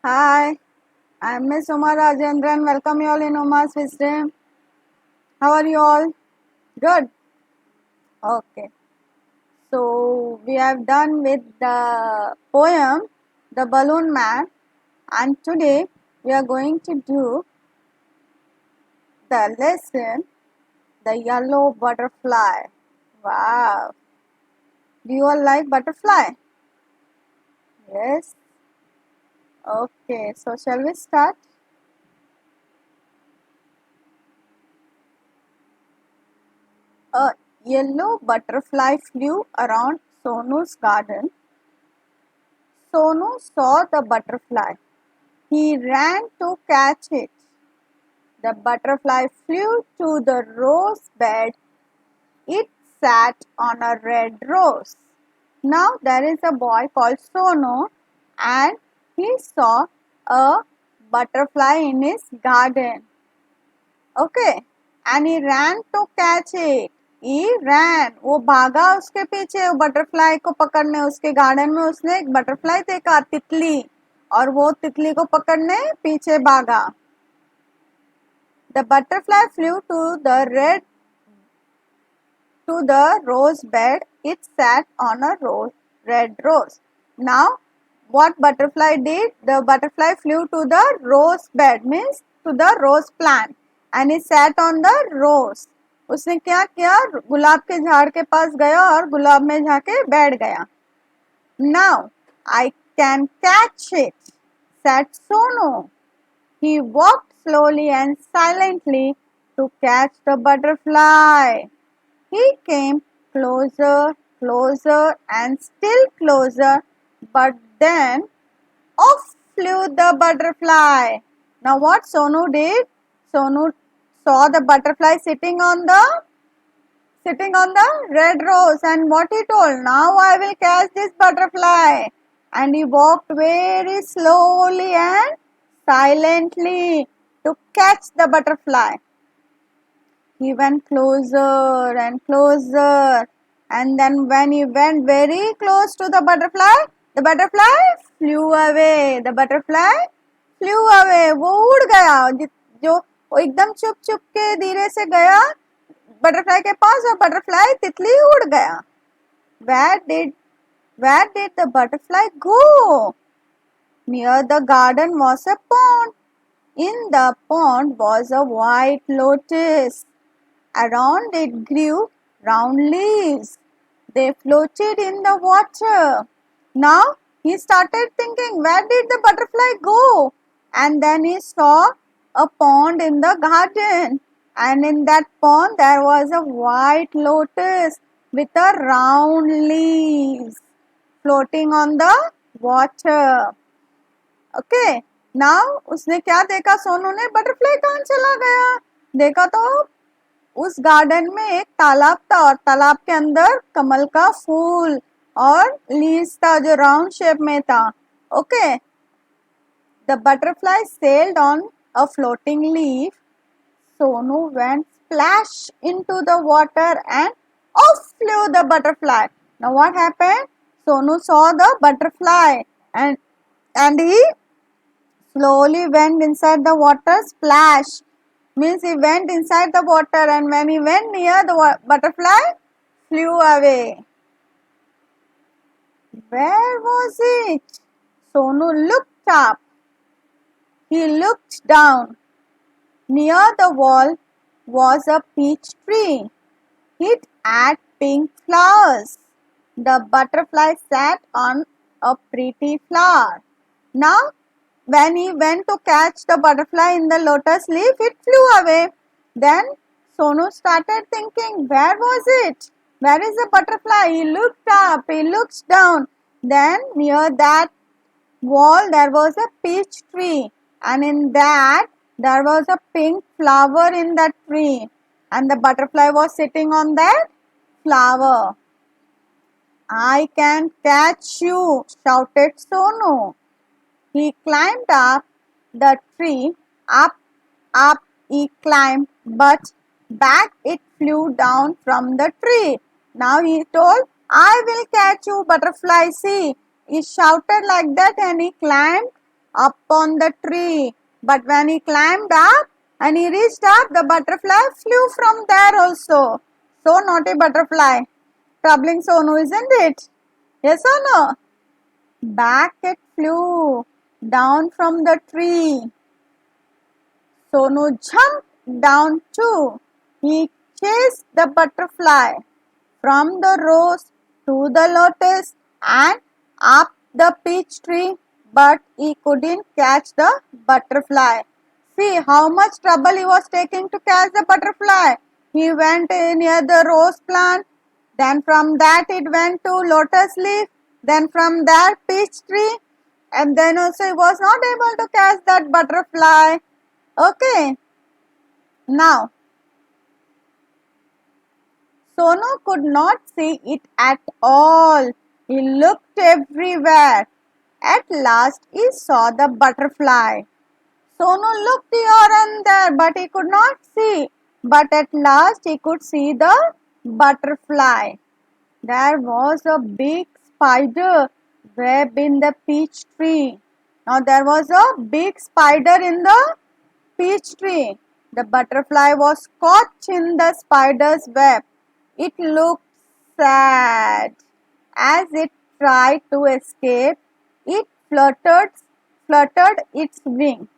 Hi, I'm Miss Uma Rajendran. Welcome you all in Uma's Wisdom. How are you all? Good. Okay. So we have done with the poem The Balloon Man, and today we are going to do the lesson The Yellow Butterfly. Wow. Do you all like butterfly? Yes. Okay. So shall we start? A yellow butterfly flew around Sonu's garden. Sonu saw the butterfly. He ran to catch it. The butterfly flew to the rose bed. It sat on a red rose. Now there is a boy called Sonu and he saw a butterfly in his garden. Okay, and he ran to catch it. He ran. वो भागा उसके पीछे butterfly को पकड़ने. उसके garden में उसने एक बटरफ्लाई देखा, तितली, और वो तितली को पकड़ने पीछे भागा. The butterfly flew to the rose bed. It sat on a red rose. Now, what butterfly did? The butterfly flew to the rose bed, means to the rose plant, and it sat on the rose. उसने क्या किया? गुलाब के झाड़ के पास गया और गुलाब में जाके बैठ गया. Now I can catch it, said Sonu. He walked slowly and silently to catch the butterfly. He came closer, closer, and still closer, but then off flew the butterfly. Now what Sonu did? Sonu saw the butterfly sitting on the red rose, and what he told, now I will catch this butterfly. And he walked very slowly and silently to catch the butterfly. He went closer and closer, and then when he went very close to the butterfly flew away. The butterfly flew away. वो उड़ गया. जो वो एकदम चुप चुप के धीरे से गया बटरफ्लाई के पास, और बटरफ्लाई तितली उड़ गया. Where did the butterfly go? Near the garden was a pond. In the pond was a white lotus. Around it grew round leaves. They floated in the water. Now he started thinking, where did the butterfly go? And then he saw a pond in the garden. And in that pond there was a white lotus with a round leaves floating on the water. Okay. Now उसने क्या देखा? सोनू ने butterfly कहाँ चला गया? देखा तो उस गार्डन में एक तालाब था, और तालाब के अंदर कमल का फूल और लीव्स था जो राउंड शेप में था. Okay. The butterfly sailed on a floating leaf. Sonu went splash into the water and off flew the butterfly. Now what happened? Sonu saw the butterfly and he slowly went inside the water. Splash means he went inside the water, and when he went near the butterfly flew away. Where was it? Sonu looked up. He looked down. Near the wall was a peach tree. It had pink flowers. The butterfly sat on a pretty flower. Now, when he went to catch the butterfly in the lotus leaf, it flew away. Then Sonu started thinking, where was it? Where is the butterfly? He looked up, he looked down. Then near that wall there was a peach tree, and in that there was a pink flower in that tree, and the butterfly was sitting on that flower. I can catch you, shouted Sonu. He climbed up the tree. Up he climbed, but back it flew down from the tree. Now he told, I will catch you, butterfly. See, he shouted like that, and he climbed up on the tree. But when he climbed up and he reached up, the butterfly flew from there also. So naughty butterfly, troubling Sonu, isn't it? Yes or no? Back it flew down from the tree. Sonu jumped down too. He chased the butterfly from the rose to the lotus and up the peach tree, but he couldn't catch the butterfly. See how much trouble he was taking to catch the butterfly. He went near the rose plant, then from that it went to lotus leaf, then from that peach tree, and then also he was not able to catch that butterfly. Okay, now Sonu could not see it at all. He looked everywhere. At last he saw the butterfly. Sonu looked here and there, but he could not see. But at last he could see the butterfly. There was a big spider web in the peach tree. Now there was a big spider in the peach tree. The butterfly was caught in the spider's web. It looked sad. As it tried to escape, it fluttered its wing.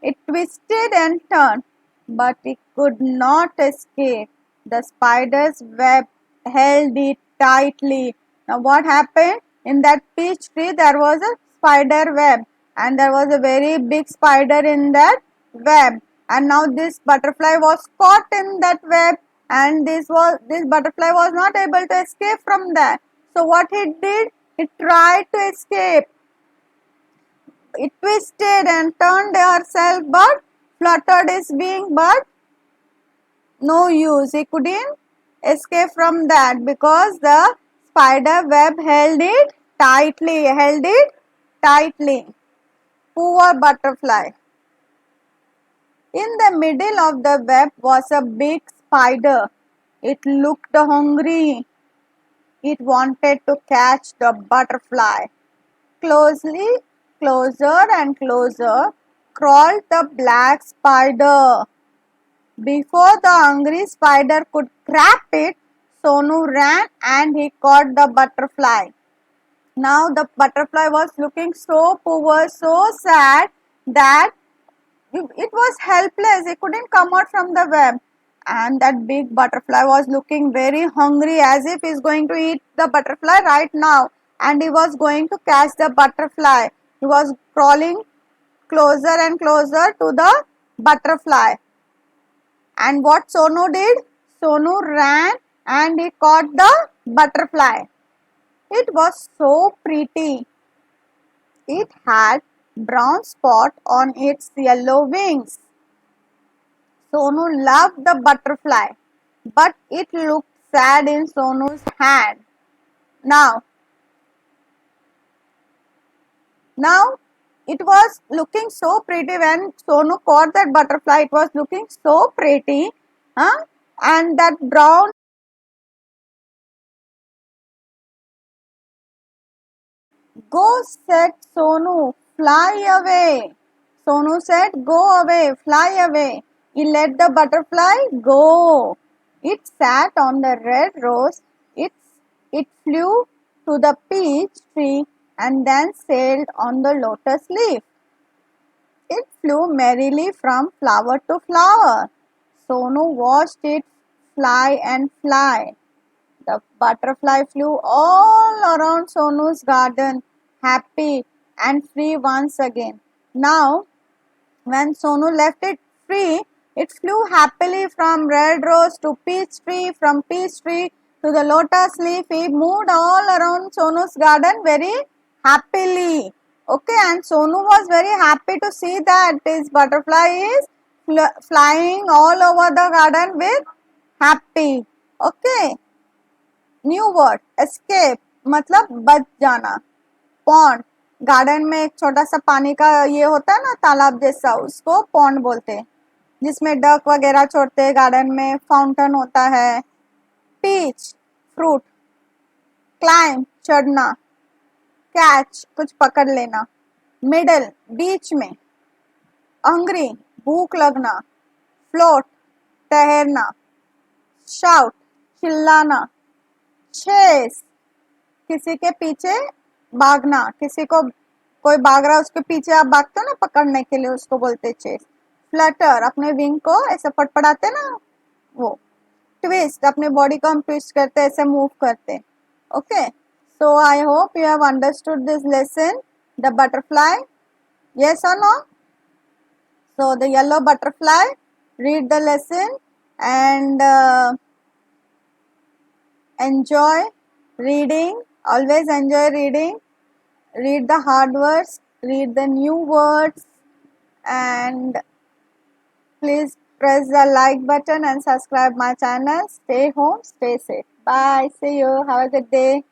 It twisted and turned, but it could not escape. The spider's web held it tightly. Now, what happened? In that peach tree, there was a spider web, and there was a very big spider in that web. And now this butterfly was caught in that web, and this butterfly was not able to escape from there. So, what it did? It tried to escape. It twisted and turned herself, but fluttered his wing, but no use. He couldn't escape from that because the spider web held it tightly. Poor butterfly. In the middle of the web was a big spider. It looked hungry. It wanted to catch the butterfly. Closer and closer crawled the black spider. Before the hungry spider could grab it, Sonu ran and he caught the butterfly. Now the butterfly was looking so poor, so sad that it was helpless. It couldn't come out from the web. And that big butterfly was looking very hungry, as if he's going to eat the butterfly right now. And he was going to catch the butterfly. He was crawling closer and closer to the butterfly. And what Sonu did? Sonu ran and he caught the butterfly. It was so pretty. It had brown spot on its yellow wings. Sonu loved the butterfly, but it looked sad in Sonu's hand. Now it was looking so pretty when Sonu caught that butterfly. It was looking so pretty, and that brown. Go, said Sonu, fly away. Sonu said, go away, fly away. He let the butterfly go. It sat on the red rose. It flew to the peach tree and then sailed on the lotus leaf. It flew merrily from flower to flower. Sonu watched it fly and fly. The butterfly flew all around Sonu's garden, happy and free once again. Now, when Sonu left it free, it flew happily from red rose to peach tree, from peach tree to the lotus leaf. He moved all around Sonu's garden very happily. Okay, and Sonu was very happy to see that his butterfly is flying all over the garden with happy. Okay. New word escape मतलब बच जाना. Pond, garden में एक छोटा सा पानी का ये होता है ना, तालाब जैसा, उसको पॉन्ड बोलते हैं, जिसमें डक वगैरह छोड़ते हैं गार्डन में. फाउंटेन होता है. Peach fruit. क्लाइंब चढ़ना. कैच कुछ पकड़ लेना. मिडल बीच में, हंग्री भूख लगना, फ्लोट तैरना, शाउट चिल्लाना, चेस किसी के पीछे भागना, किसी को कोई भाग रहा है उसके पीछे आप भागते हो ना पकड़ने के लिए, उसको बोलते चेस। फ्लटर अपने विंग को ऐसे फटफड़ाते ना वो। ट्विस्ट अपने बॉडी को हम ट्विस्ट करते ऐसे मूव करते। Okay, so I hope you have understood this lesson, the butterfly. Yes or no? So the yellow butterfly, read the lesson and enjoy reading. Always enjoy reading. Read the hard words, read the new words, and please press the like button and subscribe my channel. Stay home, stay safe. Bye. See you. Have a good day.